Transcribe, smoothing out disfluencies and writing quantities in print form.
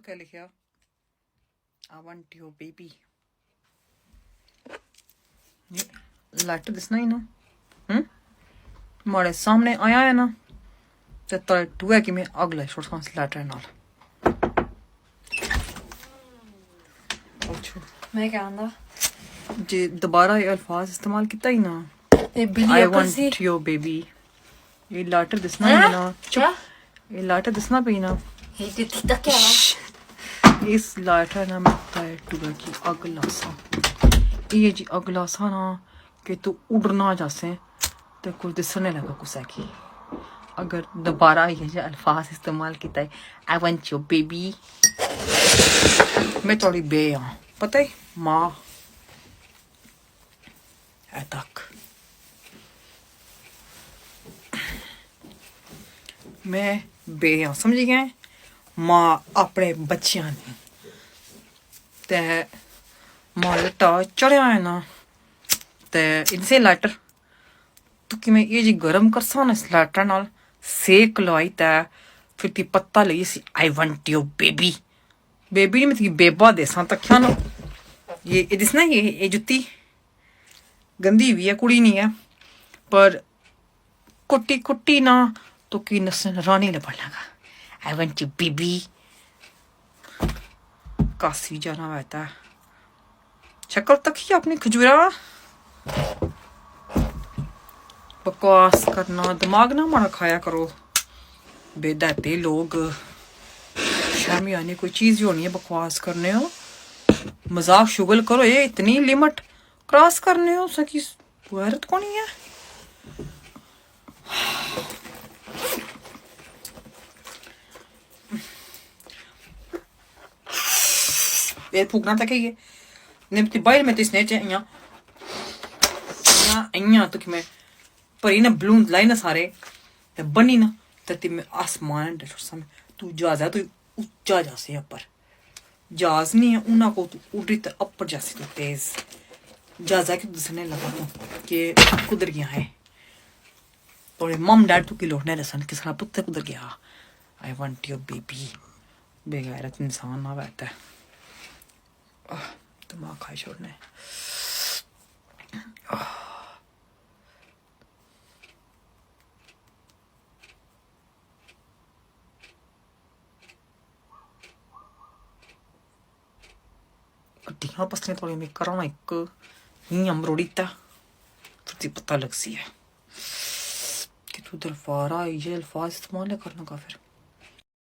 तो क्या लिखा I want your baby letter दिसना ही ना माड़े सामने आया है ना ते ताले टूए कि मैं अगला छोटा सा लेटर नाल मैं क्या आंदा जे दोबारा ये अल्फाज इस्तेमाल किया ही ना आई वांट योर बेबी ये लेटर दिसना ही ना चुप ये लेटर दिसना पे ना इस लेटर ना मैं ताले टूए की अगला सा ये जी अगला सा ना कि तू उड़ना जासे तो कुछ दिसने लगा कुछ है कि अगर दोबारा ये जो अल्फाज इस्तेमाल किया है आई वांट योर बेबी मैं थोड़ी बे हाँ पता है माँ है तक मैं बे हाँ समझी गए माँ अपने बच्चियां ने ते माँ लटा चढ़िया है ना ते इनसे लेटर तो कि मैं ये जी गर्म करसा ना इस लेटर नाल सेक लवाई ते फिर ती पत्ता लई सी I want your baby baby नहीं मैं बेबा देसा तक्या ना ये दिसना ये जुत्ती गंदी हुई है कुड़ी नहीं है पर कुट्टी कुट्टी ना तो की नसन रानी लबन लगा आई वांट योर बेबी काशी जाना रहता है शक्ल तक ही अपनी खजूरा बकवास करना दिमाग ना मारा खाया करो बेदाते लोग शामी आने कोई चीज ही होनी है बकवास करने हो मजाक शुगल करो ये इतनी लिमिट क्रॉस करने हो सकी गैरत को नहीं है ये फूकना तक ये निम्ति बाहर में तो इसने चाहिए यहाँ तो कि मैं पर ना बलून लाई ना सारे ते बनी ना ते मैं आसमान डर समय तू जहाज है तू ऊंचा जासे ऊपर जहाज नहीं है उना को तू उड़ी तो ऊपर जासे तू तेज जहाज है कि दिसने लगा तू कि कुदर गया है थोड़े मम डैड तू की लौटने रसन किस तरह पुत्र कुदर गया आई वांट योर बेबी बेगैरत इंसान ना बैठता है दिमाग खाई छोड़ने गड्डियां पसने थोड़ी मैं करा एक अमरोड़ीता तुझे पता लग सी है कि तू दरबारा ये अल्फाज इस्तेमाल करना का फिर